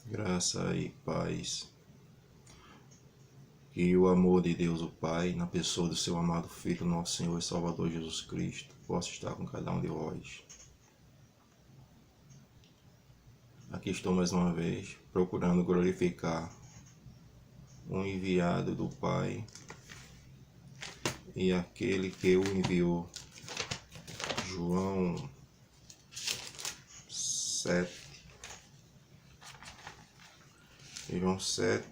Graça e paz. Que o amor de Deus, o Pai, na pessoa do seu amado Filho, nosso Senhor e Salvador Jesus Cristo, possa estar com cada um de vós. Aqui estou mais uma vez, procurando glorificar o enviado do Pai e aquele que o enviou. João 7. João 7.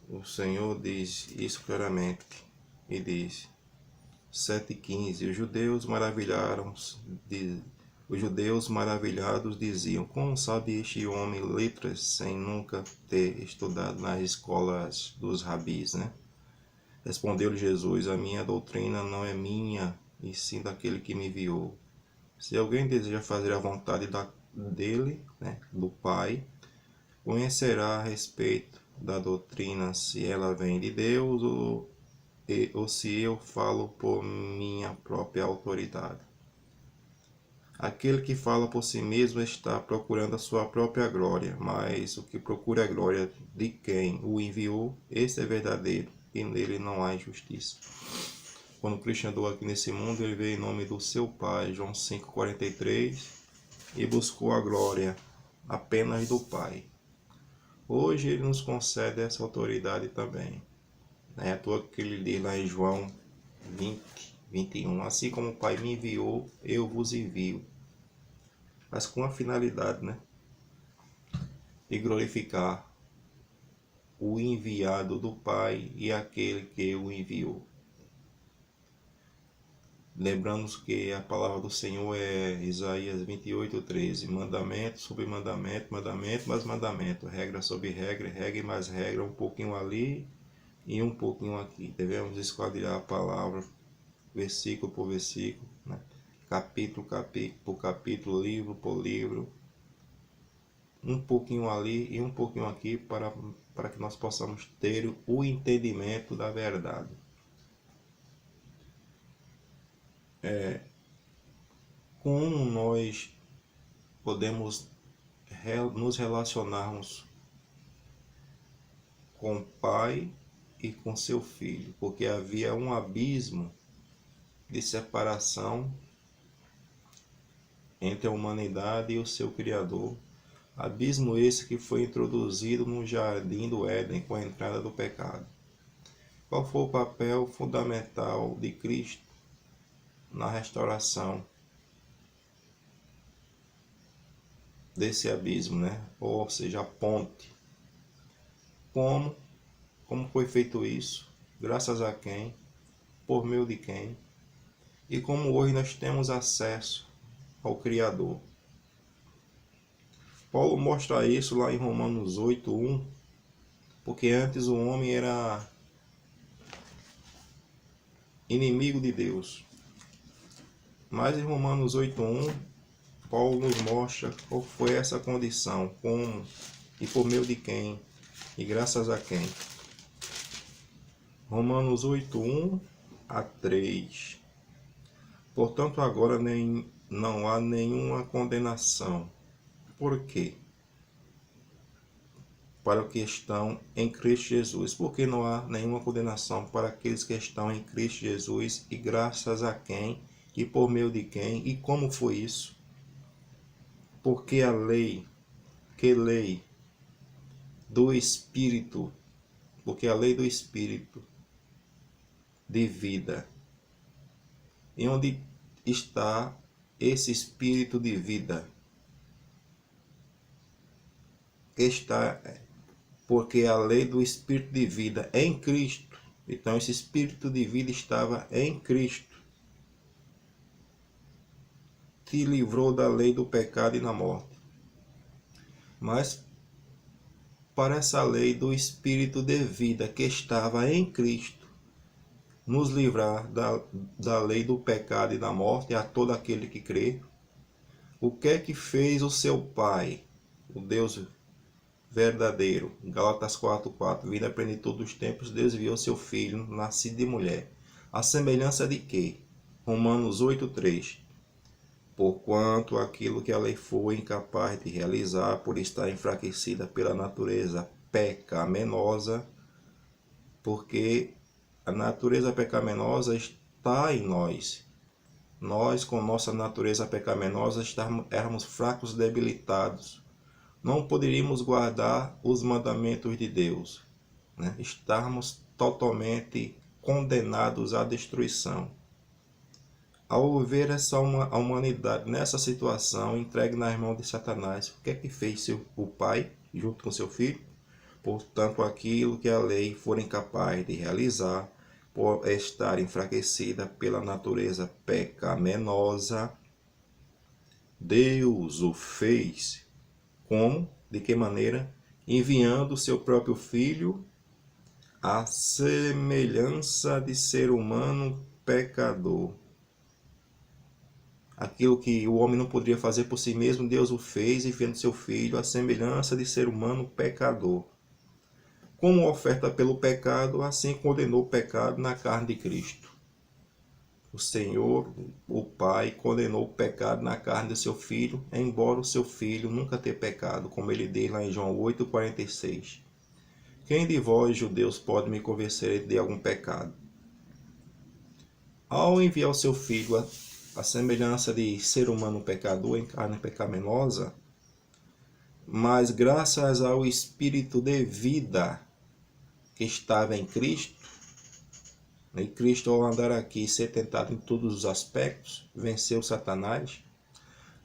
O Senhor diz isso claramente e diz 7,15: Os judeus maravilhados diziam: como sabe este homem letras sem nunca ter estudado nas escolas dos rabis, né? Respondeu-lhe Jesus: a minha doutrina não é minha, e sim daquele que me enviou. Se alguém deseja fazer a vontade dele, né, do Pai, conhecerá a respeito da doutrina, se ela vem de Deus ou se eu falo por minha própria autoridade. Aquele que fala por si mesmo está procurando a sua própria glória, mas o que procura a glória de quem o enviou, esse é verdadeiro, e nele não há injustiça. Quando Cristo andou aqui nesse mundo, ele veio em nome do seu Pai, João 5,43, e buscou a glória apenas do Pai. Hoje ele nos concede essa autoridade também. É à toa que ele diz lá em João 20:21, assim como o Pai me enviou, eu vos envio. Mas com a finalidade, né, de glorificar o enviado do Pai e aquele que o enviou. Lembramos que a palavra do Senhor é Isaías 28:13, mandamento sobre mandamento, mandamento mais mandamento, regra sobre regra, regra e mais regra, um pouquinho ali e um pouquinho aqui. Devemos esquadrilhar a palavra versículo por versículo, né? Capítulo por capítulo, livro por livro, um pouquinho ali e um pouquinho aqui para que nós possamos ter o entendimento da verdade. Como nós podemos nos relacionarmos com o Pai e com seu Filho, porque havia um abismo de separação entre a humanidade e o seu Criador. Abismo esse que foi introduzido no jardim do Éden com a entrada do pecado. Qual foi o papel fundamental de Cristo na restauração desse abismo, né? Ou seja, a ponte. Como foi feito isso? Graças a quem? Por meio de quem? E como hoje nós temos acesso ao Criador? Paulo mostra isso lá em Romanos 8:1, porque antes o homem era inimigo de Deus. Mas em Romanos 8:1, Paulo nos mostra qual foi essa condição, como e por meio de quem, e graças a quem. Romanos 8:1-3. Portanto, agora não há nenhuma condenação. Por quê? Para os que estão em Cristo Jesus. Porque não há nenhuma condenação para aqueles que estão em Cristo Jesus, e graças a quem, e por meio de quem, e como foi isso? Porque a lei do Espírito, porque a lei do Espírito de vida, e onde está esse Espírito de vida? Está, porque a lei do Espírito de vida é em Cristo. Então esse Espírito de vida estava em Cristo. Te livrou da lei do pecado e da morte. Mas para essa lei do Espírito de vida que estava em Cristo nos livrar da lei do pecado e da morte a todo aquele que crê, o que é que fez o seu Pai, o Deus verdadeiro? Gálatas 4:4, vindo a plenitude dos tempos, Deus enviou seu Filho, nascido de mulher. A semelhança de quê? Romanos 8:3. porquanto aquilo que a lei foi incapaz de realizar por estar enfraquecida pela natureza pecaminosa, porque a natureza pecaminosa está em nós. Nós, com nossa natureza pecaminosa, éramos fracos, debilitados. Não poderíamos guardar os mandamentos de Deus, né? Estávamos totalmente condenados à destruição. Ao ver a humanidade nessa situação, entregue nas mãos de Satanás, o que é que fez o pai, junto com seu filho? Portanto, aquilo que a lei for incapaz de realizar, por estar enfraquecida pela natureza pecaminosa, Deus o fez. Como? De que maneira? Enviando o seu próprio filho à semelhança de ser humano pecador. Aquilo que o homem não poderia fazer por si mesmo, Deus o fez, enviando seu filho à semelhança de ser humano pecador. Como oferta pelo pecado, assim condenou o pecado na carne de Cristo. O Senhor, o Pai, condenou o pecado na carne de seu Filho, embora o seu Filho nunca tenha pecado, como ele diz lá em João 8,46. Quem de vós, judeus, pode me convencer de algum pecado? Ao enviar o seu Filho à semelhança de ser humano pecador em carne pecaminosa, mas graças ao Espírito de vida que estava em Cristo, e Cristo, ao andar aqui e ser tentado em todos os aspectos, venceu Satanás,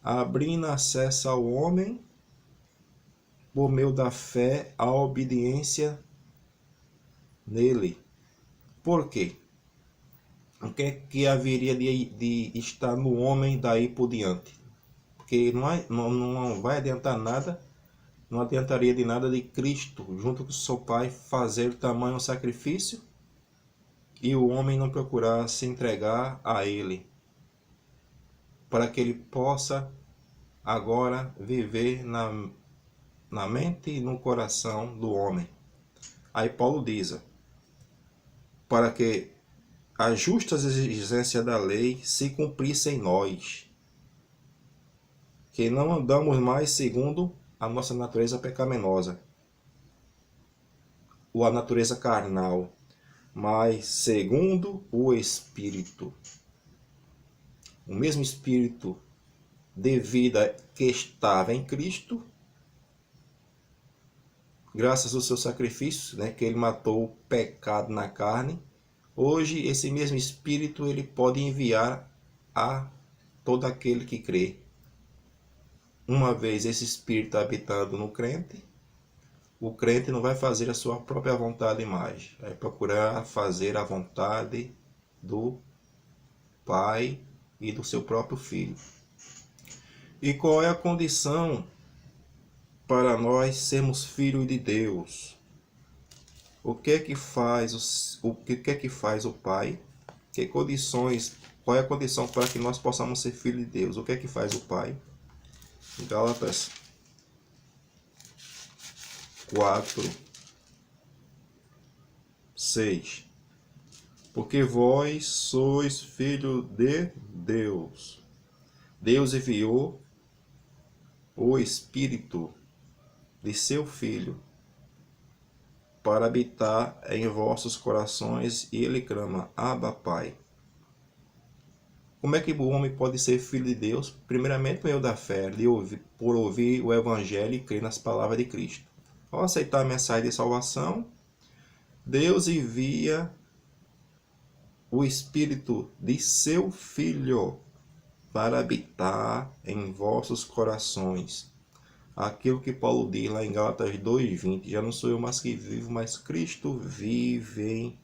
abrindo acesso ao homem, por meio da fé, à obediência nele. Por quê? O que é que haveria de estar no homem daí por diante? Porque não vai adiantar nada, não adiantaria de nada de Cristo, junto com seu Pai, fazer tamanho sacrifício e o homem não procurar se entregar a ele, para que ele possa agora viver na mente e no coração do homem. Aí Paulo diz, para que as justas exigências da lei se cumprissem em nós, que não andamos mais segundo a nossa natureza pecaminosa, ou a natureza carnal, mas segundo o Espírito. O mesmo Espírito de vida que estava em Cristo, graças ao seu sacrifício, né, que ele matou o pecado na carne, hoje esse mesmo Espírito ele pode enviar a todo aquele que crê. Uma vez esse Espírito habitando no crente, o crente não vai fazer a sua própria vontade mais, vai procurar fazer a vontade do Pai e do seu próprio Filho. E qual é a condição para nós sermos filhos de Deus? O que é que faz o que é que faz o Pai? Que condições? Qual é a condição para que nós possamos ser filhos de Deus? O que é que faz o Pai? Gálatas 4:6. Porque vós sois filhos de Deus. Deus enviou o Espírito de seu Filho para habitar em vossos corações, e ele clama, Abba, Pai. Como é que o homem pode ser filho de Deus? Primeiramente, por meio da fé, por ouvir o Evangelho e crer nas palavras de Cristo. Ao aceitar a mensagem de salvação, Deus envia o Espírito de seu Filho para habitar em vossos corações. Aquilo que Paulo diz lá em Gálatas 2:20, já não sou eu mais que vivo, mas Cristo vive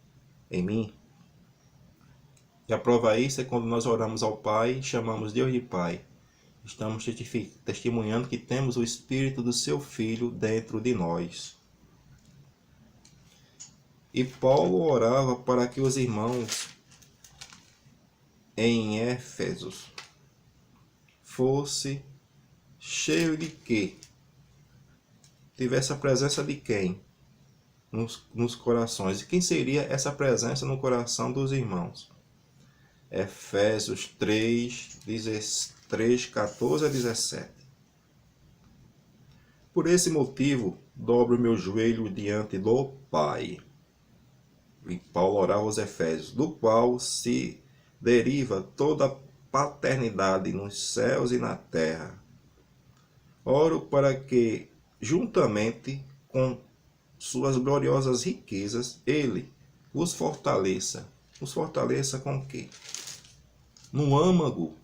em mim. E a prova disso é quando nós oramos ao Pai, chamamos Deus de Pai. Estamos testemunhando que temos o Espírito do seu Filho dentro de nós. E Paulo orava para que os irmãos em Éfeso fosse cheio de quê? Tivesse a presença de quem? Nos corações. E quem seria essa presença no coração dos irmãos? Efésios 3:13 3, 14 a 17. Por esse motivo, dobro meu joelho diante do Pai. E Paulo orava aos Efésios, do qual se deriva toda a paternidade nos céus e na terra. Oro para que, juntamente com suas gloriosas riquezas, ele os fortaleça. Os fortaleça com o quê? No âmago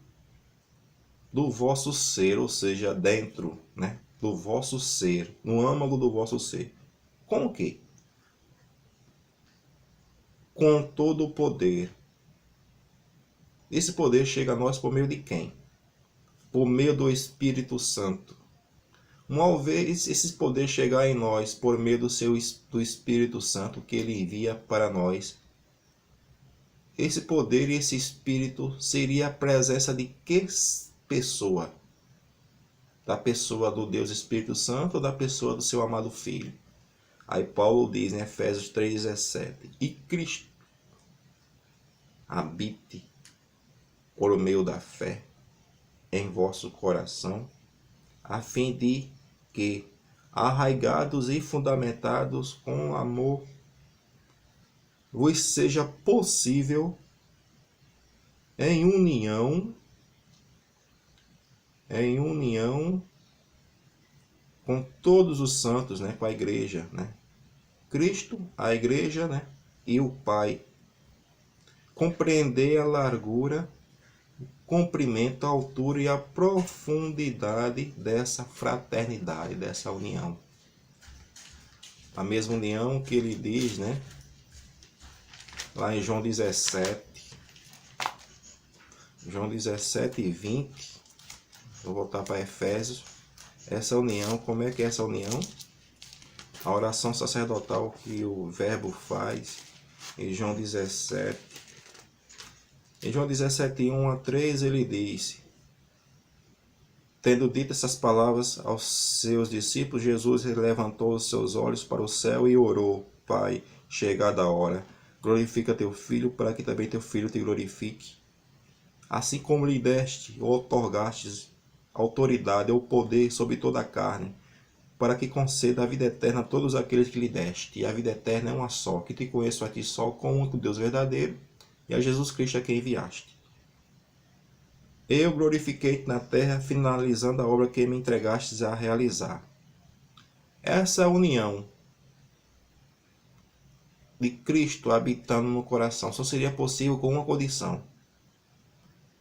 do vosso ser, ou seja, dentro, né, do vosso ser, no âmago do vosso ser. Com o quê? Com todo o poder. Esse poder chega a nós por meio de quem? Por meio do Espírito Santo. Uma vez esse poder chegar em nós por meio do Espírito Santo que ele envia para nós, esse poder e esse Espírito seria a presença de que pessoa? Da pessoa do Deus Espírito Santo ou da pessoa do seu amado Filho? Aí Paulo diz em Efésios 3,17: E Cristo habite por meio da fé em vosso coração, a fim de que, arraigados e fundamentados com amor, vos seja possível, em união com todos os santos, né, com a igreja, né? Cristo, a igreja, né, e o Pai, compreender a largura, comprimento, a altura e a profundidade dessa fraternidade, dessa união. A mesma união que ele diz, né, lá em João 17 e 20, vou voltar para Efésios. Essa união, como é que é essa união? A oração sacerdotal que o Verbo faz em João 17. Em João 17, 1 a 3, ele diz: Tendo dito essas palavras aos seus discípulos, Jesus levantou os seus olhos para o céu e orou: Pai, chegada a hora, glorifica teu Filho, para que também teu Filho te glorifique. Assim como lhe deste ou outorgastes autoridade ou poder sobre toda a carne, para que conceda a vida eterna a todos aqueles que lhe deste. E a vida eterna é uma só, que te conheço a ti só, como o único Deus verdadeiro, e a Jesus Cristo a quem enviaste. Eu glorifiquei-te na terra, finalizando a obra que me entregastes a realizar. Essa união de Cristo habitando no coração só seria possível com uma condição.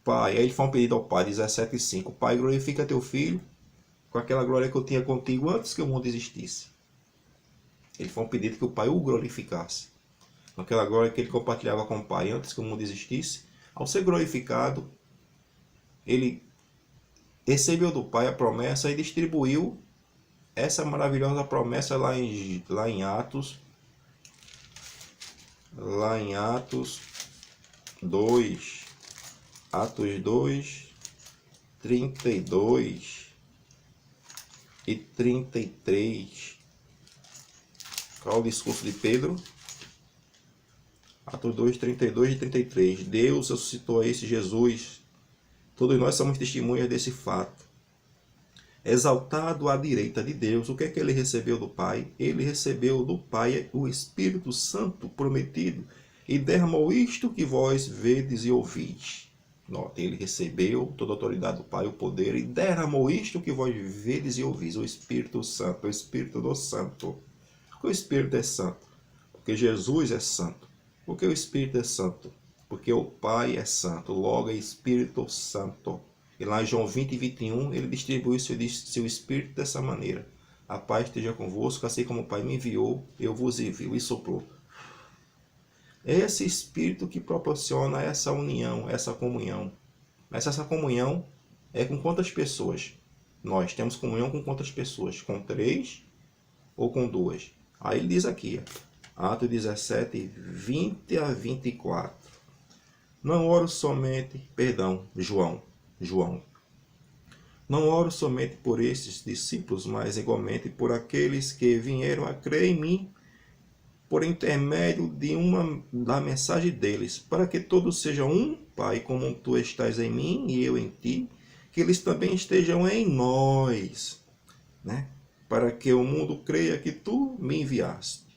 Pai, aí ele faz um pedido ao Pai, 17,5. Pai, glorifica teu Filho com aquela glória que eu tinha contigo antes que o mundo existisse. Ele faz um pedido que o Pai o glorificasse. Com aquela glória que ele compartilhava com o Pai antes que o mundo existisse. Ao ser glorificado, ele recebeu do Pai a promessa e distribuiu essa maravilhosa promessa lá em Atos 2, Atos 2, 32 e 33. Qual é o discurso de Pedro? Atos 2, 32 e 33. Deus ressuscitou a esse Jesus. Todos nós somos testemunhas desse fato. Exaltado à direita de Deus, o que é que ele recebeu do Pai? Ele recebeu do Pai o Espírito Santo prometido e derramou isto que vós vedes e ouvis. Note, ele recebeu toda a autoridade do Pai, o poder, e derramou isto que vós vedes e ouvis, o Espírito Santo, o Espírito do Santo. Porque o Espírito é santo? Porque Jesus é santo. Porque o Espírito é santo? Porque o Pai é santo, logo é Espírito Santo. E lá em João 20 e 21, ele distribui seu Espírito dessa maneira. A paz esteja convosco, assim como o Pai me enviou, eu vos envio. E soprou. É esse Espírito que proporciona essa união, essa comunhão. Mas essa comunhão é com quantas pessoas? Nós temos comunhão com quantas pessoas? Com 3 ou com 2? Aí ele diz aqui, Atos 17, 20 a 24. Não oro somente, João. Não oro somente por estes discípulos, mas igualmente por aqueles que vieram a crer em mim por intermédio da mensagem deles, para que todos sejam um, Pai, como tu estás em mim e eu em ti, que eles também estejam em nós, né? Para que o mundo creia que tu me enviaste.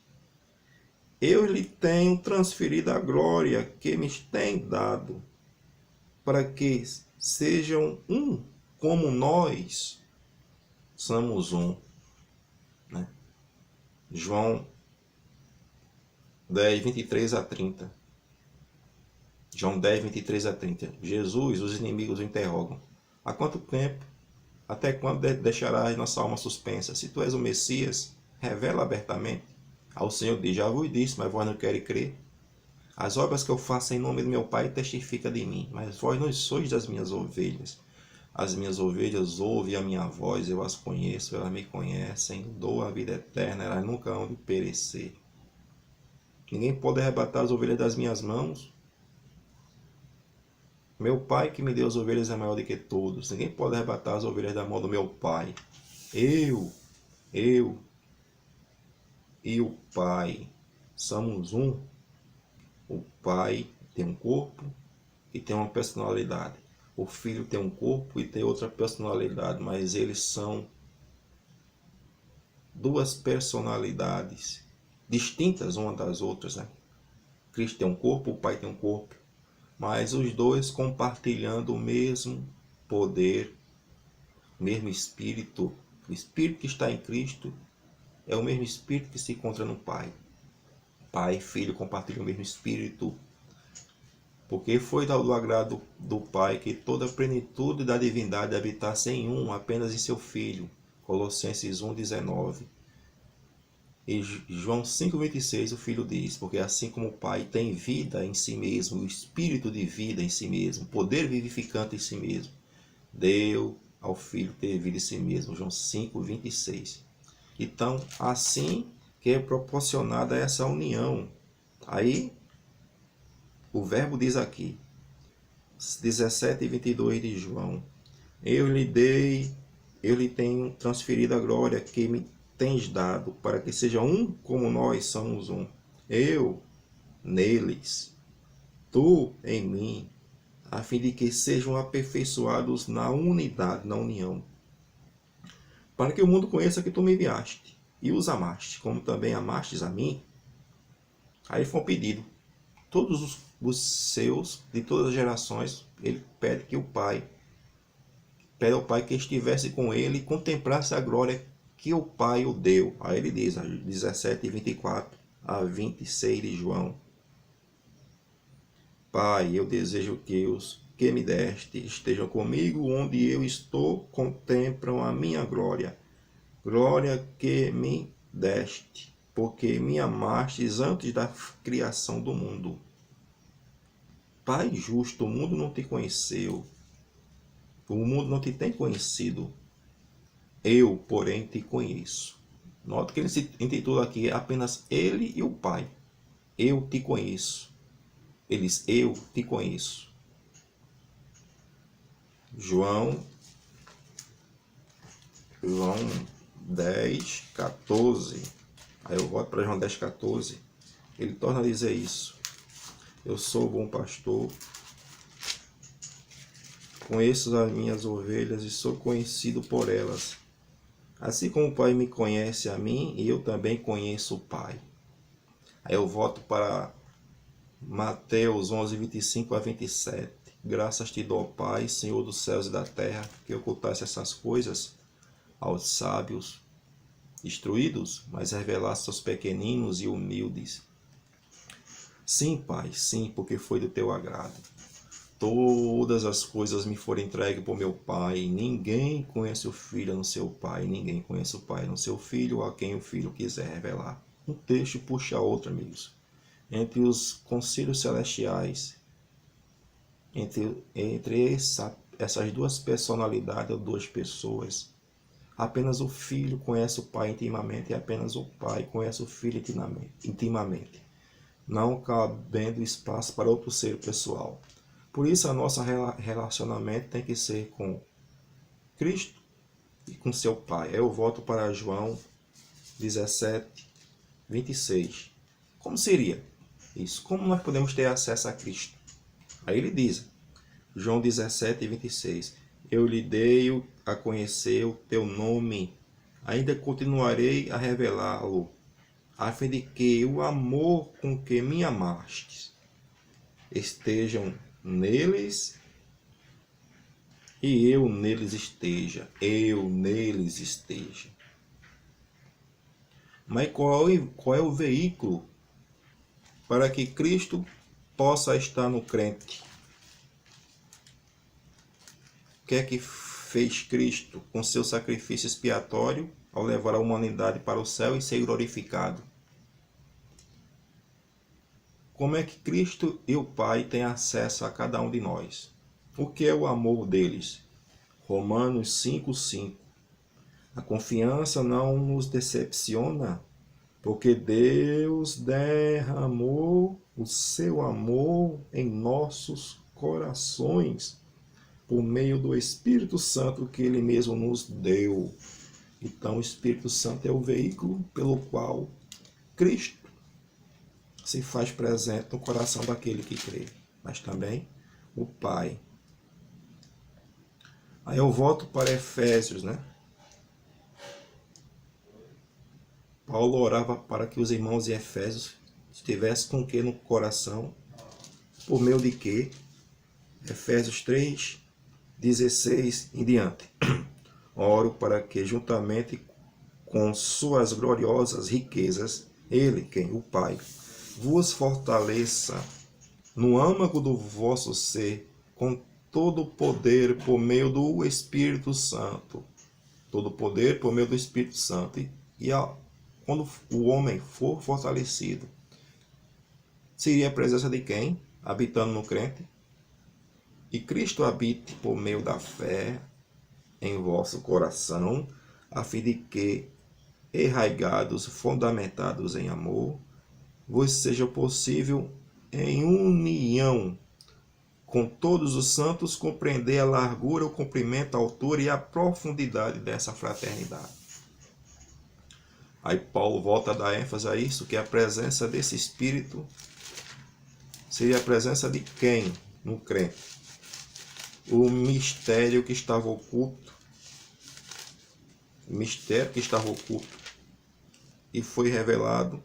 Eu lhe tenho transferido a glória que me tem dado, para que sejam um como nós somos um, né? João 10, 23 a 30. João 10, 23 a 30. Jesus, os inimigos o interrogam. Há quanto tempo? Até quando deixarás nossa alma suspensa? Se tu és o Messias, revela abertamente. Ao Senhor diz, já vos disse, mas vós não quereis crer. As obras que eu faço em nome do meu Pai testificam de mim, mas vós não sois das minhas ovelhas. As minhas ovelhas ouvem a minha voz, eu as conheço, elas me conhecem, dou a vida eterna, elas nunca hão de perecer. Ninguém pode arrebatar as ovelhas das minhas mãos. Meu Pai que me deu as ovelhas é maior do que todos. Ninguém pode arrebatar as ovelhas da mão do meu Pai. Eu e o Pai somos um. O Pai tem um corpo e tem uma personalidade. O Filho tem um corpo e tem outra personalidade, mas eles são duas personalidades distintas uma das outras, né? Cristo tem um corpo, o Pai tem um corpo, mas os dois compartilhando o mesmo poder, o mesmo Espírito. O Espírito que está em Cristo é o mesmo Espírito que se encontra no Pai. Pai e Filho compartilham o mesmo Espírito, porque foi do agrado do Pai que toda a plenitude da divindade habitasse em um, apenas em seu Filho. Colossenses 1,19. E João 5,26 o Filho diz, porque assim como o Pai tem vida em si mesmo, o Espírito de vida em si mesmo, poder vivificante em si mesmo, deu ao Filho ter vida em si mesmo. João 5,26. Então, assim que é proporcionada essa união. Aí, o verbo diz aqui, 17 e 22 de João, eu lhe tenho transferido a glória que me tens dado, para que seja um como nós somos um. Eu neles, tu em mim, a fim de que sejam aperfeiçoados na unidade, na união. Para que o mundo conheça que tu me enviaste e os amaste, como também amastes a mim. Aí foi um pedido. Todos os seus, de todas as gerações, ele pede ao Pai que estivesse com ele e contemplasse a glória que o Pai o deu. Aí ele diz, 17 e 24 a 26 de João. Pai, eu desejo que os que me deste estejam comigo onde eu estou, contemplam a minha glória. Glória que me deste, porque me amastes antes da criação do mundo. Pai justo, o mundo não te conheceu, o mundo não te tem conhecido, eu, porém, te conheço. Nota que ele se intitula aqui apenas ele e o Pai. Eu te conheço. Eles, eu te conheço. João 10, 14. Aí eu volto para João 10, 14. Ele torna a dizer isso. Eu sou o bom pastor, conheço as minhas ovelhas e sou conhecido por elas. Assim como o Pai me conhece a mim, e eu também conheço o Pai. Aí eu volto para Mateus 11, 25 a 27. Graças te dou, Pai, Senhor dos céus e da terra, que ocultasse essas coisas aos sábios instruídos, mas revelaste aos pequeninos e humildes. Sim, Pai, sim, porque foi do teu agrado. Todas as coisas me foram entregues por meu Pai. Ninguém conhece o Filho a não ser o Pai. Ninguém conhece o Pai a não ser o Filho, a quem o Filho quiser revelar. Um texto puxa outro, amigos. Entre os concílios celestiais, entre essas duas personalidades, ou duas pessoas, apenas o Filho conhece o Pai intimamente e apenas o Pai conhece o Filho intimamente, não cabendo espaço para outro ser pessoal. Por isso, o nosso relacionamento tem que ser com Cristo e com seu Pai. Eu volto para João 17, 26. Como seria isso? Como nós podemos ter acesso a Cristo? Aí ele diz, João 17, 26. eu lhe dei a conhecer o teu nome, ainda continuarei a revelá-lo, a fim de que o amor com que me amaste estejam neles e eu neles esteja. Mas qual é o veículo para que Cristo possa estar no crente? O que é que fez Cristo com seu sacrifício expiatório ao levar a humanidade para o céu e ser glorificado? Como é que Cristo e o Pai têm acesso a cada um de nós? O que é o amor deles? Romanos 5:5. A confiança não nos decepciona, porque Deus derramou o seu amor em nossos corações por meio do Espírito Santo que Ele mesmo nos deu. Então, o Espírito Santo é o veículo pelo qual Cristo se faz presente no coração daquele que crê, mas também o Pai. Aí eu volto para Efésios, né? Paulo orava para que os irmãos de Efésios estivessem com o que no coração, por meio de quê? Efésios 3:16 em diante. Oro para que, juntamente com suas gloriosas riquezas, Ele, quem? O Pai, vos fortaleça no âmago do vosso ser, com todo o poder por meio do Espírito Santo. Todo o poder por meio do Espírito Santo. Quando o homem for fortalecido, seria a presença de quem? Habitando no crente. E Cristo habite por meio da fé em vosso coração, a fim de que, enraigados, fundamentados em amor, vos seja possível, em união com todos os santos, compreender a largura, o comprimento, a altura e a profundidade dessa fraternidade. Aí Paulo volta a dar ênfase a isso, que a presença desse Espírito seria a presença de quem no crente? O mistério que estava oculto. O mistério que estava oculto e foi revelado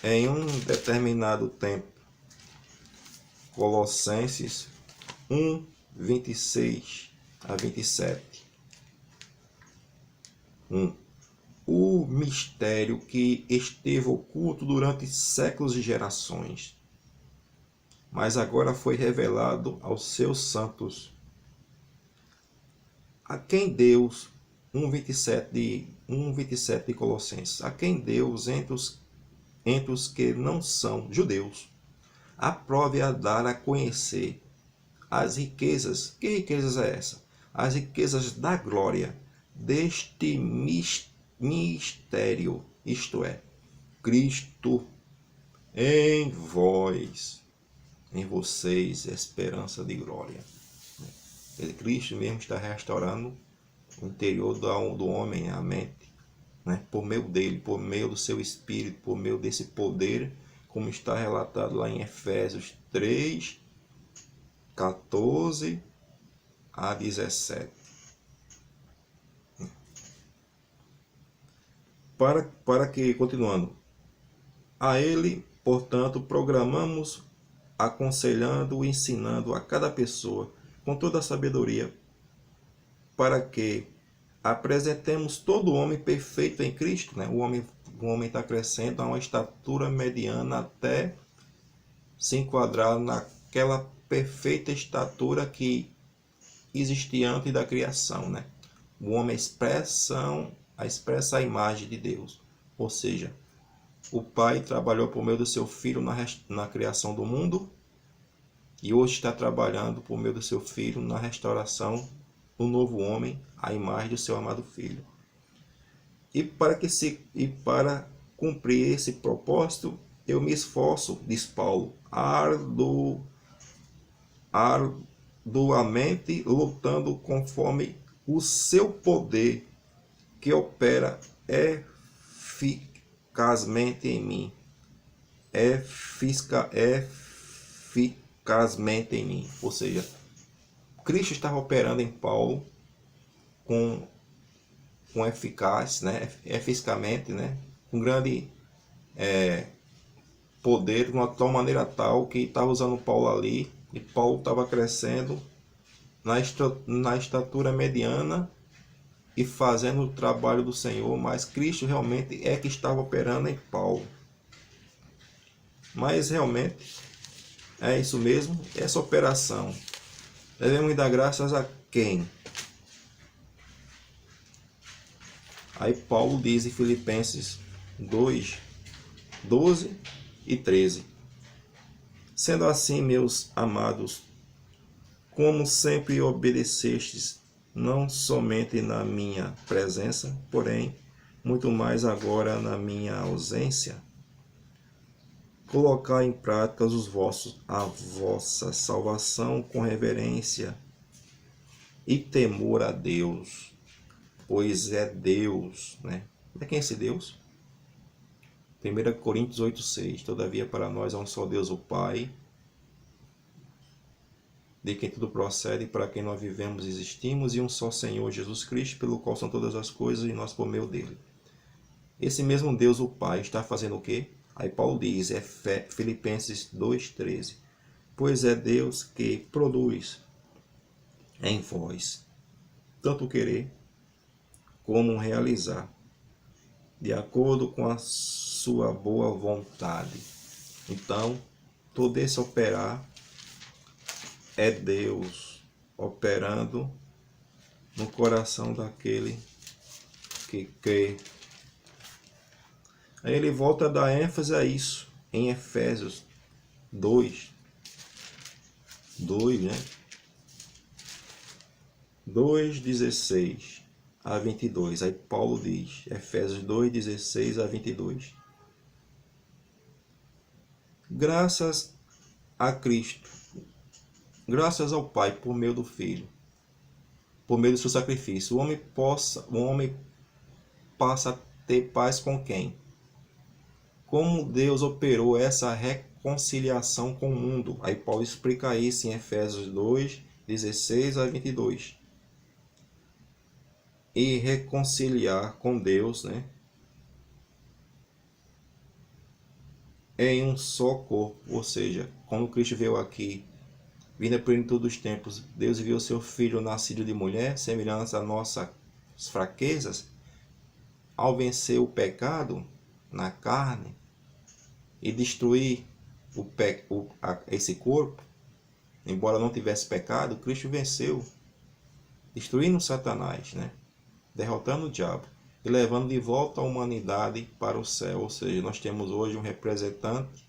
em um determinado tempo. Colossenses 1:26-27. O mistério que esteve oculto durante séculos e gerações, mas agora foi revelado aos seus santos. A quem Deus, 1:27 de Colossenses, a quem Deus, entre os que não são judeus, aprove a dar a conhecer as riquezas. Que riquezas é essa? As riquezas da glória deste mistério, isto é, Cristo em vós, em vocês, esperança de glória. Cristo mesmo está restaurando o interior do homem, a mente, né? Por meio dele, por meio do seu Espírito, por meio desse poder, como está relatado lá em Efésios 3:14-17. Para que, continuando, a ele, portanto, programamos aconselhando e ensinando a cada pessoa com toda a sabedoria, para que apresentemos todo o homem perfeito em Cristo, né? O homem está crescendo a uma estatura mediana até se enquadrar naquela perfeita estatura que existia antes da criação, né? O homem expressa a imagem de Deus, ou seja, o Pai trabalhou por meio do seu Filho na criação do mundo e hoje está trabalhando por meio do seu Filho na restauração do novo homem, à imagem do seu amado Filho. E para cumprir esse propósito, eu me esforço, diz Paulo, arduamente lutando conforme o seu poder que opera eficazmente em mim. Eficazmente em mim. Ou seja, Cristo estava operando em Paulo com eficaz, né, eficazmente, né, com grande poder, de uma tal maneira tal que estava usando Paulo ali, e Paulo estava crescendo na estatura mediana e fazendo o trabalho do Senhor, mas Cristo realmente é que estava operando em Paulo. Mas realmente é isso mesmo, essa operação. Devemos dar graças a quem? Aí Paulo diz em Filipenses 2, 12 e 13. Sendo assim, meus amados, como sempre obedecestes, não somente na minha presença, porém, muito mais agora na minha ausência, colocai em prática a vossa salvação com reverência e temor a Deus, pois é Deus, né? É quem é esse Deus? 1 Coríntios 8,6. Todavia para nós é um só Deus, o Pai, de quem tudo procede, para quem nós vivemos e existimos, e um só Senhor Jesus Cristo, pelo qual são todas as coisas, e nós por meio dele. Esse mesmo Deus, o Pai, está fazendo o quê? Aí Paulo diz, Filipenses 2,13. Pois é Deus que produz em vós tanto querer como realizar, de acordo com a sua boa vontade. Então, todo esse operar é Deus operando no coração daquele que crê. Aí ele volta a dar ênfase a isso em Efésios 2, né? 2:16 a 22. Aí Paulo diz, Efésios 2:16 a 22. Graças a Cristo, graças ao Pai por meio do Filho, por meio do seu sacrifício, o homem passa a ter paz com quem? Como Deus operou essa reconciliação com o mundo. Aí Paulo explica isso em Efésios 2:16 a 22. E reconciliar com Deus, né, em um só corpo. Ou seja, quando Cristo veio aqui, vindo a plenitude dos tempos, Deus enviou seu Filho nascido de mulher, semelhante às nossas fraquezas, ao vencer o pecado na carne e destruir esse corpo, embora não tivesse pecado, Cristo venceu, destruindo Satanás, né? Derrotando o diabo e levando de volta a humanidade para o céu. Ou seja, nós temos hoje um representante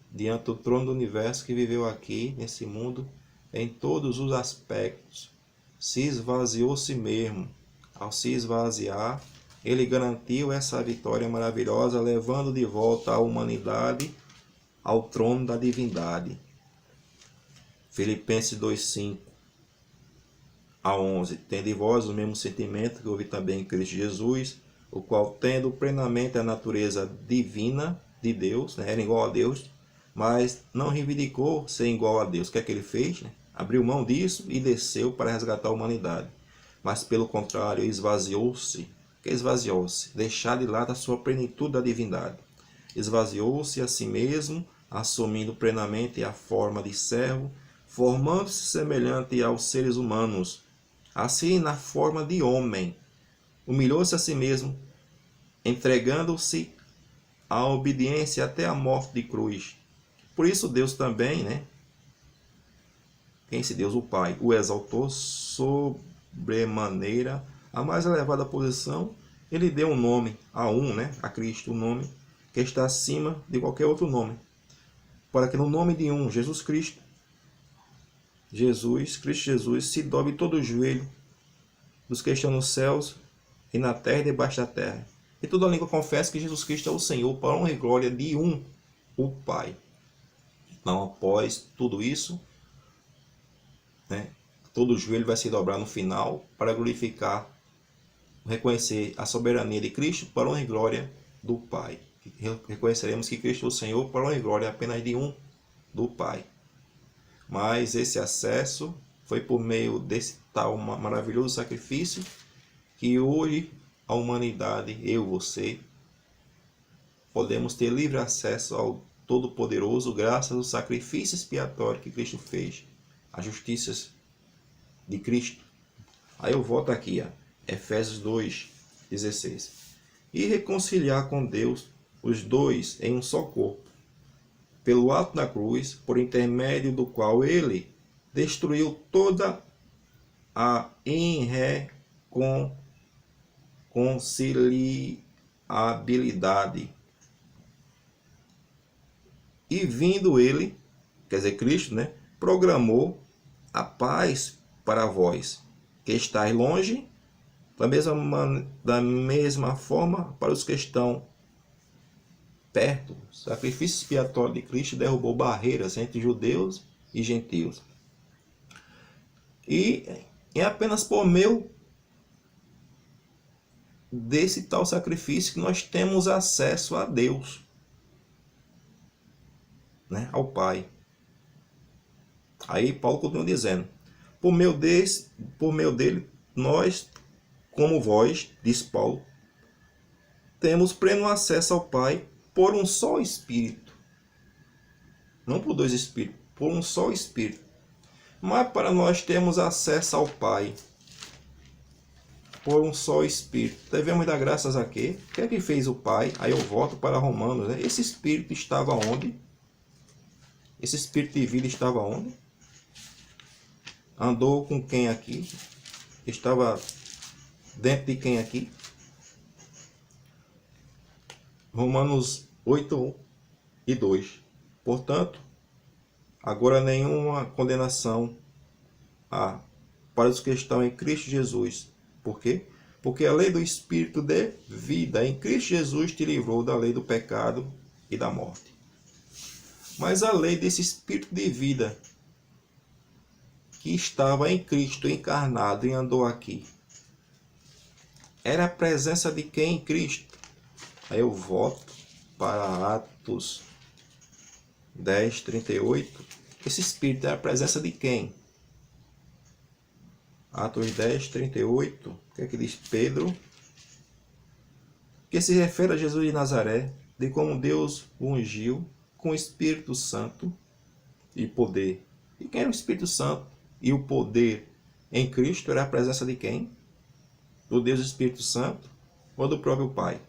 diante do trono do universo que viveu aqui nesse mundo em todos os aspectos, se esvaziou si mesmo. Ao se esvaziar, ele garantiu essa vitória maravilhosa, levando de volta a humanidade ao trono da divindade. Filipenses 2:5 a 11. Tende vós o mesmo sentimento que houve também em Cristo Jesus, o qual, tendo plenamente a natureza divina de Deus, né, era igual a Deus, mas não reivindicou ser igual a Deus. O que é que ele fez? Né? Abriu mão disso e desceu para resgatar a humanidade. Mas, pelo contrário, esvaziou-se. Que esvaziou-se? Deixar de lado a sua plenitude da divindade. Esvaziou-se a si mesmo, assumindo plenamente a forma de servo, formando-se semelhante aos seres humanos, assim na forma de homem. Humilhou-se a si mesmo, entregando-se à obediência até a morte de cruz. Por isso Deus também, né? Quem é esse Deus? O Pai o exaltou sobremaneira a mais elevada posição. Ele deu um nome né? A Cristo, um nome que está acima de qualquer outro nome, para que no nome de Cristo Jesus, se dobre todo o joelho dos que estão nos céus e na terra e debaixo da terra. E toda língua confessa que Jesus Cristo é o Senhor, para a honra e glória de o Pai. Então, após tudo isso, né, todo o joelho vai se dobrar no final para glorificar, reconhecer a soberania de Cristo para a honra e glória do Pai. Reconheceremos que Cristo é o Senhor para a honra e glória apenas de do Pai. Mas esse acesso Foi por meio desse tal maravilhoso sacrifício que hoje a humanidade, eu, você, podemos ter livre acesso ao Todo-Poderoso graças ao sacrifício expiatório que Cristo fez, a justiça de Cristo. Aí eu volto aqui, Efésios 2:16. E reconciliar com Deus os dois em um só corpo, pelo ato da cruz, por intermédio do qual ele destruiu toda a irreconciliabilidade. E vindo ele, quer dizer, Cristo, né, programou a paz para vós, que estáis longe, da mesma forma para os que estão perto. O sacrifício expiatório de Cristo derrubou barreiras entre judeus e gentios. E é apenas por meio desse tal sacrifício que nós temos acesso a Deus, né, ao Pai. Aí Paulo continua dizendo: por meio dele, nós, como vós, diz Paulo, temos pleno acesso ao Pai por um só Espírito. Não por dois Espíritos, por um só Espírito. Mas para nós termos acesso ao Pai por um só Espírito, devemos dar graças a quê? O que é que fez o Pai? Aí eu volto para Romanos, né? Esse Espírito estava onde? Esse Espírito de vida estava onde? Andou com quem aqui? Estava dentro de quem aqui? Romanos 8:1-2. Portanto, agora nenhuma condenação há para os que estão em Cristo Jesus. Por quê? Porque a lei do Espírito de vida em Cristo Jesus te livrou da lei do pecado e da morte. Mas a lei desse Espírito de vida que estava em Cristo encarnado e andou aqui, era a presença de quem em Cristo? Aí eu volto para Atos 10:38. Esse Espírito é a presença de quem? Atos 10:38. O que é que diz Pedro? Que se refere a Jesus de Nazaré, de como Deus o ungiu com o Espírito Santo e poder. E quem era o Espírito Santo e o poder em Cristo? Era a presença de quem? Do Deus Espírito Santo ou do próprio Pai?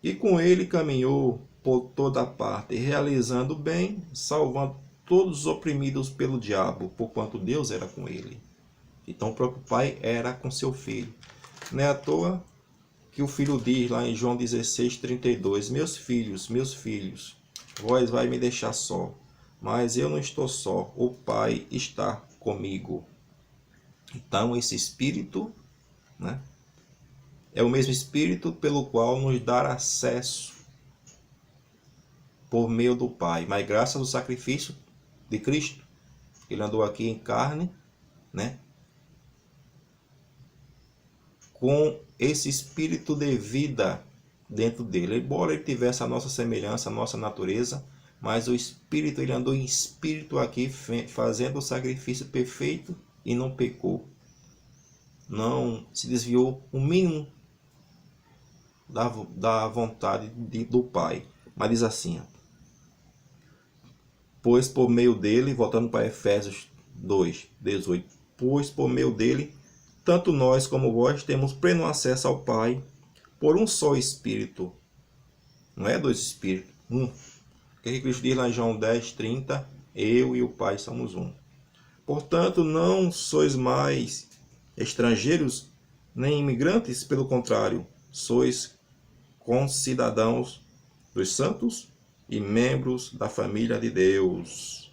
E com ele caminhou por toda parte, realizando o bem, salvando todos os oprimidos pelo diabo, porquanto Deus era com ele. Então o próprio Pai era com seu Filho. Não é à toa que o Filho diz lá em João 16:32, meus filhos, vós vai me deixar só, mas eu não estou só, o Pai está comigo. Então esse Espírito, né, é o mesmo Espírito pelo qual nos dá acesso por meio do Pai, mas graças ao sacrifício de Cristo, ele andou aqui em carne, né, com esse espírito de vida dentro dele. Embora ele tivesse a nossa semelhança, a nossa natureza, mas o espírito, ele andou em espírito aqui, fazendo o sacrifício perfeito e não pecou. Não se desviou o mínimo da vontade do Pai. Mas diz assim, pois por meio dele, voltando para Efésios 2:18, pois por meio dele, tanto nós como vós temos pleno acesso ao Pai por um só Espírito. Não é dois Espíritos, um. O que Cristo diz lá em João 10:30? Eu e o Pai somos um. Portanto, não sois mais estrangeiros nem imigrantes, pelo contrário, sois concidadãos dos santos e membros da família de Deus,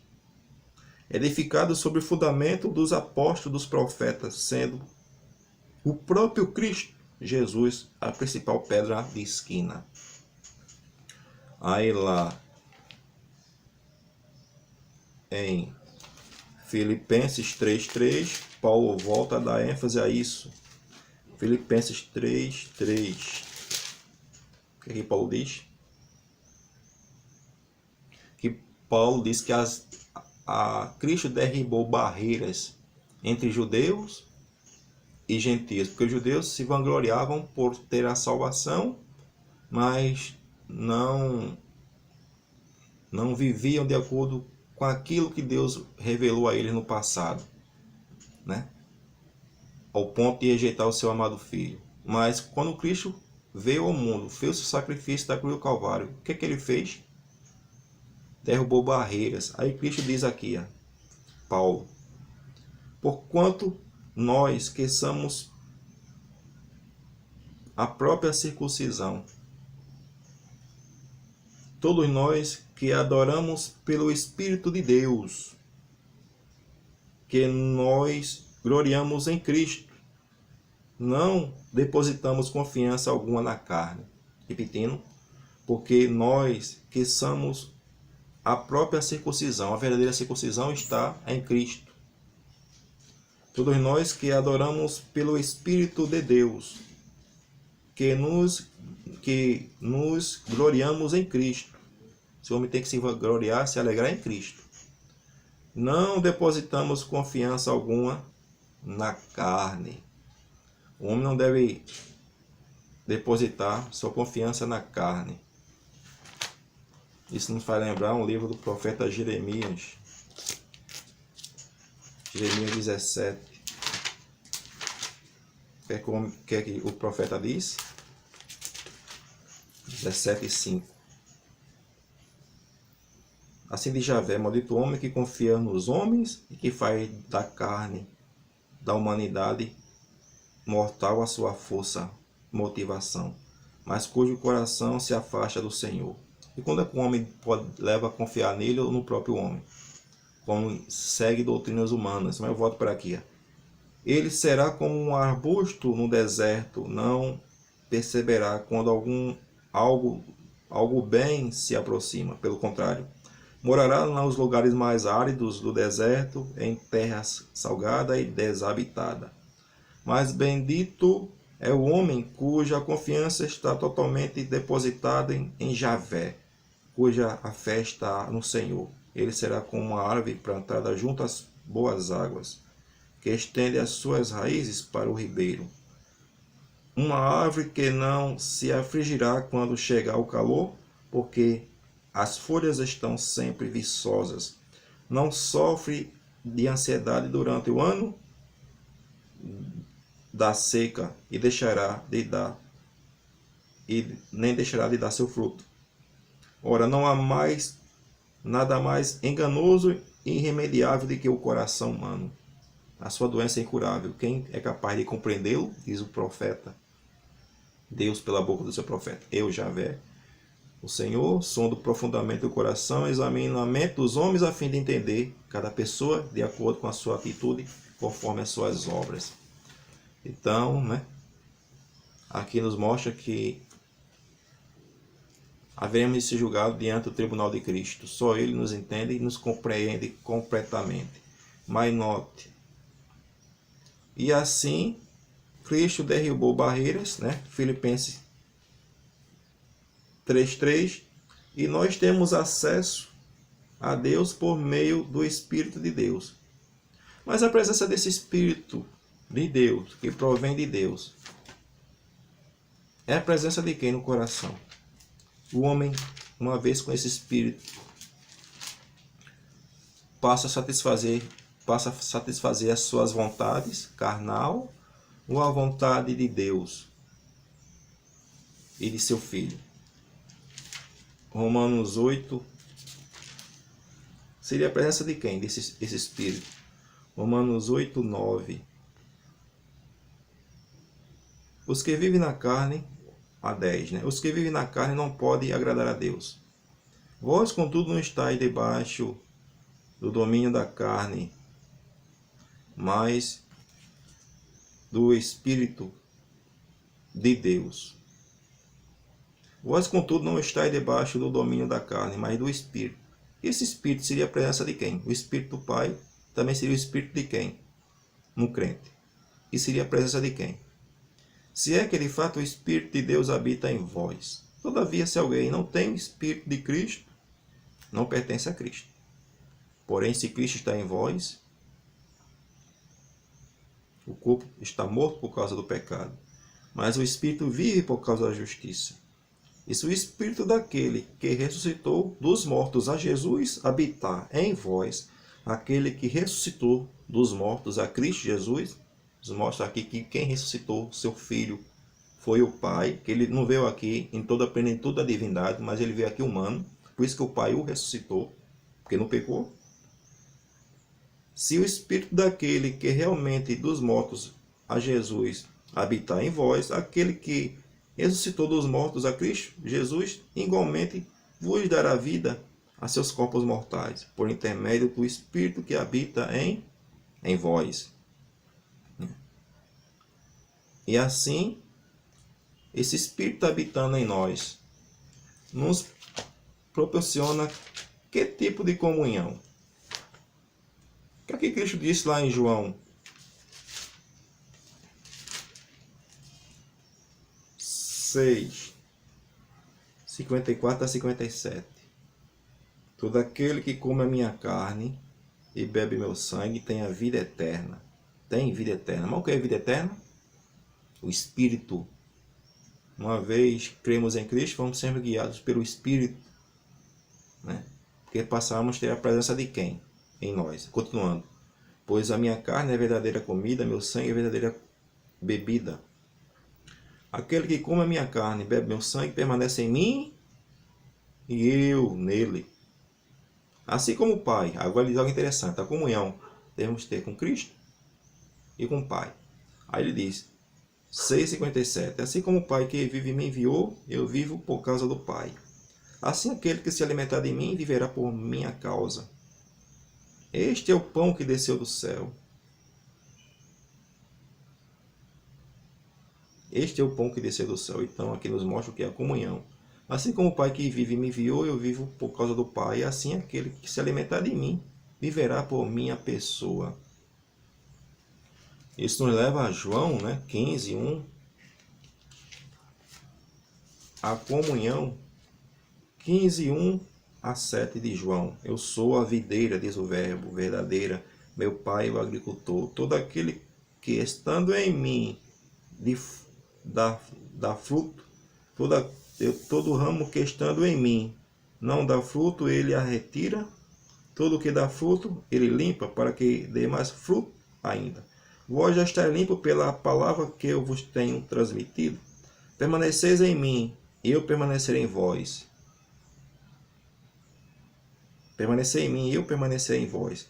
edificados sobre o fundamento dos apóstolos, dos profetas, sendo o próprio Cristo Jesus a principal pedra de esquina. Aí lá em Filipenses 3:3, Paulo volta a dar ênfase a isso. Filipenses 3:3. O que Paulo diz? Que Paulo diz que Cristo derribou barreiras entre judeus e gentios, porque os judeus se vangloriavam por ter a salvação, mas não viviam de acordo com aquilo que Deus revelou a eles no passado, né? Ao ponto de rejeitar o seu amado Filho. Mas quando Cristo veio ao mundo, fez o sacrifício da cruz do Calvário, o que que ele fez? Derrubou barreiras. Aí Cristo diz aqui, Paulo, porquanto nós que somos a própria circuncisão, todos nós que adoramos pelo Espírito de Deus, que nós gloriamos em Cristo, não depositamos confiança alguma na carne. Repetindo, porque nós que somos a própria circuncisão, a verdadeira circuncisão está em Cristo. Todos nós que adoramos pelo Espírito de Deus, que nos gloriamos em Cristo. Esse homem tem que se gloriar, se alegrar em Cristo. Não depositamos confiança alguma na carne. O homem não deve depositar sua confiança na carne. Isso nos faz lembrar um livro do profeta Jeremias. Jeremias 17. O que é que o profeta diz? 17:5. Assim diz Javé, maldito o homem que confia nos homens e que faz da carne, da humanidade mortal a sua força, motivação, mas cujo coração se afasta do Senhor. E quando é que o homem leva a confiar nele ou no próprio homem? Como segue doutrinas humanas. Mas eu volto para aqui. Ele será como um arbusto no deserto, não perceberá quando algo bem se aproxima. Pelo contrário, morará nos lugares mais áridos do deserto, em terra salgada e desabitada. Mas bendito é o homem cuja confiança está totalmente depositada em Javé, cuja a fé está no Senhor. Ele será como uma árvore plantada junto às boas águas, que estende as suas raízes para o ribeiro. Uma árvore que não se afligirá quando chegar o calor, porque as folhas estão sempre viçosas. Não sofre de ansiedade durante o ano da seca e nem deixará de dar seu fruto. Ora, não há nada mais enganoso e irremediável do que o coração humano. A sua doença é incurável. Quem é capaz de compreendê-lo? Diz o profeta. Deus pela boca do seu profeta. Eu, Javé, o Senhor, sondo profundamente o coração, examino a mente dos homens a fim de entender cada pessoa de acordo com a sua atitude, conforme as suas obras. Então, aqui nos mostra que haveremos de ser julgados diante do tribunal de Cristo. Só Ele nos entende e nos compreende completamente. Mas note, e assim Cristo derrubou barreiras, Filipenses 3:3, e nós temos acesso a Deus por meio do Espírito de Deus. Mas a presença desse Espírito de Deus, que provém de Deus, é a presença de quem no coração? O homem, uma vez com esse Espírito, passa a satisfazer as suas vontades carnal ou a vontade de Deus e de seu Filho. Romanos 8 seria a presença de quem? Esse Espírito. Romanos 8:9. Os que vivem na carne, a 10, Os que vivem na carne não podem agradar a Deus. Vós, contudo, não estáis debaixo do domínio da carne, mas do Espírito de Deus. Vós, contudo, não estáis debaixo do domínio da carne, mas do Espírito. Esse Espírito seria a presença de quem? O Espírito do Pai também seria o Espírito de quem? No crente. E seria a presença de quem? Se é que de fato o Espírito de Deus habita em vós. Todavia, se alguém não tem o Espírito de Cristo, não pertence a Cristo. Porém, se Cristo está em vós, o corpo está morto por causa do pecado, mas o Espírito vive por causa da justiça. E se o Espírito daquele que ressuscitou dos mortos a Jesus habitar em vós, aquele que ressuscitou dos mortos a Cristo Jesus, nos mostra aqui que quem ressuscitou seu Filho foi o Pai, que ele não veio aqui em toda a plenitude da divindade, mas ele veio aqui humano, por isso que o Pai o ressuscitou, porque não pecou. Se o Espírito daquele que realmente dos mortos a Jesus habitar em vós, aquele que ressuscitou dos mortos a Cristo Jesus, igualmente vos dará vida a seus corpos mortais, por intermédio do Espírito que habita em vós. E assim, esse Espírito habitando em nós, nos proporciona que tipo de comunhão? O que é que Cristo disse lá em João 6, 54 a 57? Todo aquele que come a minha carne e bebe meu sangue tem a vida eterna. Tem vida eterna. Mas o que é vida eterna? O Espírito. Uma vez cremos em Cristo, vamos sempre guiados pelo Espírito, né? Porque passamos a ter a presença de quem? Em nós. Continuando. Pois a minha carne é verdadeira comida, meu sangue é verdadeira bebida. Aquele que come a minha carne e bebe meu sangue permanece em mim e eu nele. Assim como o Pai. Agora diz algo interessante. A comunhão devemos ter com Cristo e com o Pai. Aí ele diz, 6,57. Assim como o Pai que vive me enviou, eu vivo por causa do Pai. Assim aquele que se alimentar de mim viverá por minha causa. Este é o pão que desceu do céu. Este é o pão que desceu do céu. Então aqui nos mostra o que é a comunhão. Assim como o Pai que vive me enviou, eu vivo por causa do Pai. Assim aquele que se alimentar de mim viverá por minha pessoa. Isso nos leva a João, 15, 1. A comunhão, 15, 1 a 7 de João. Eu sou a videira, diz o verbo, verdadeira. Meu Pai é o agricultor. Todo aquele que estando em mim dá fruto, todo ramo que estando em mim não dá fruto, ele a retira. Todo que dá fruto, ele limpa, para que dê mais fruto ainda. Vós já estáis limpo pela palavra que eu vos tenho transmitido. Permaneceis em mim, e eu permanecerei em vós. Permanecei em mim, e eu permanecerei em vós.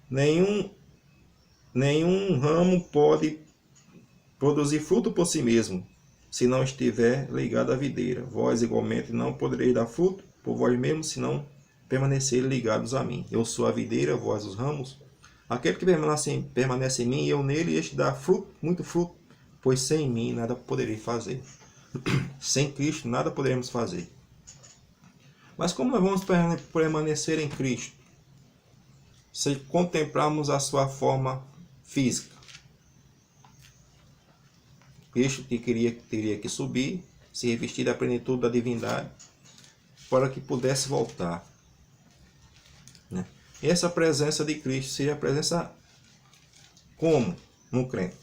Nenhum ramo pode produzir fruto por si mesmo, se não estiver ligado à videira. Vós igualmente não podereis dar fruto por vós mesmos, se não permanecerem ligados a mim. Eu sou a videira, vós os ramos. Aquele que permanece em mim e eu nele, este dá fruto, muito fruto, pois sem mim nada poderei fazer. Sem Cristo nada poderemos fazer. Mas como nós vamos permanecer em Cristo? Se contemplarmos a sua forma física. Cristo teria que subir, se revestir da plenitude da divindade, para que pudesse voltar. E essa presença de Cristo seria a presença como? No crente.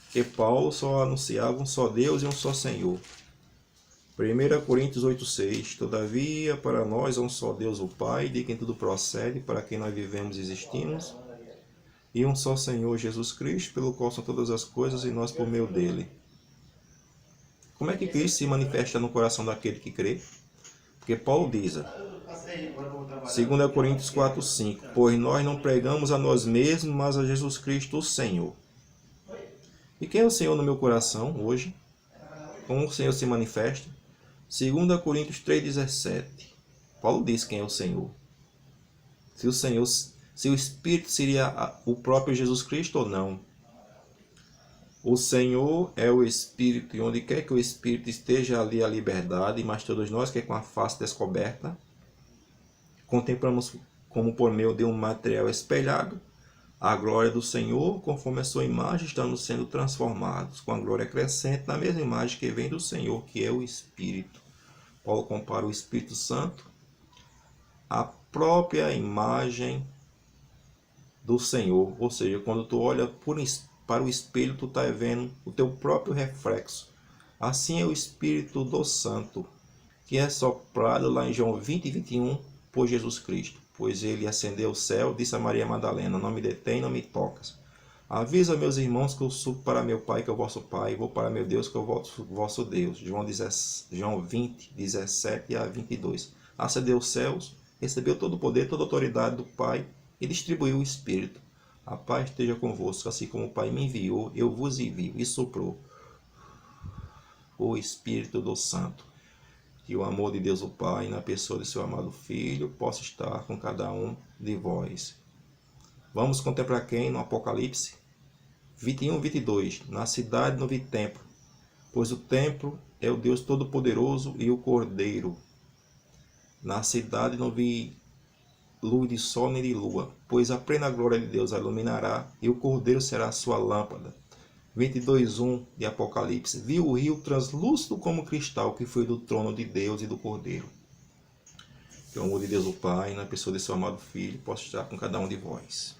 Porque Paulo só anunciava um só Deus e um só Senhor. 1 Coríntios 8,6. Todavia, para nós é um só Deus, o Pai, de quem tudo procede, para quem nós vivemos e existimos, e um só Senhor, Jesus Cristo, pelo qual são todas as coisas, e nós por meio dele. Como é que Cristo se manifesta no coração daquele que crê? Porque Paulo diz, 2 Coríntios 4,5, pois nós não pregamos a nós mesmos, mas a Jesus Cristo, o Senhor. E quem é o Senhor no meu coração hoje? Como o Senhor se manifesta? 2 Coríntios 3,17. Paulo diz quem é o Senhor. Se o Espírito seria o próprio Jesus Cristo ou não. O Senhor é o Espírito, e onde quer que o Espírito esteja, ali a liberdade, mas todos nós que com a face descoberta, contemplamos como por meio de um material espelhado, a glória do Senhor, conforme a sua imagem, estamos sendo transformados, com a glória crescente, na mesma imagem que vem do Senhor, que é o Espírito. Paulo compara o Espírito Santo própria imagem do Senhor. Ou seja, quando tu olha para o espelho, tu está vendo o teu próprio reflexo. Assim é o Espírito do Santo, que é soprado lá em João 20 e 21 por Jesus Cristo. Pois ele ascendeu ao céu, disse a Maria Madalena: não me detém, não me tocas. Avisa meus irmãos que eu subo para meu Pai, que é o vosso Pai, e vou para meu Deus, que é o vosso Deus. João 20, 17 a 22. Ascendeu aos céus, recebeu todo o poder, toda a autoridade do Pai e distribuiu o Espírito. A paz esteja convosco, assim como o Pai me enviou, eu vos envio. E soprou o Espírito do Santo. Que o amor de Deus o Pai, na pessoa de seu amado Filho, possa estar com cada um de vós. Vamos contemplar quem no Apocalipse 21, 22. Na cidade não vi templo, pois o templo é o Deus Todo-Poderoso e o Cordeiro. Na cidade não vi luz de sol nem de lua, pois a plena glória de Deus a iluminará e o Cordeiro será a sua lâmpada. 22:1 de Apocalipse. Vi o rio translúcido como cristal que foi do trono de Deus e do Cordeiro. Que o amor de Deus o Pai, na pessoa de seu amado Filho, possa estar com cada um de vós.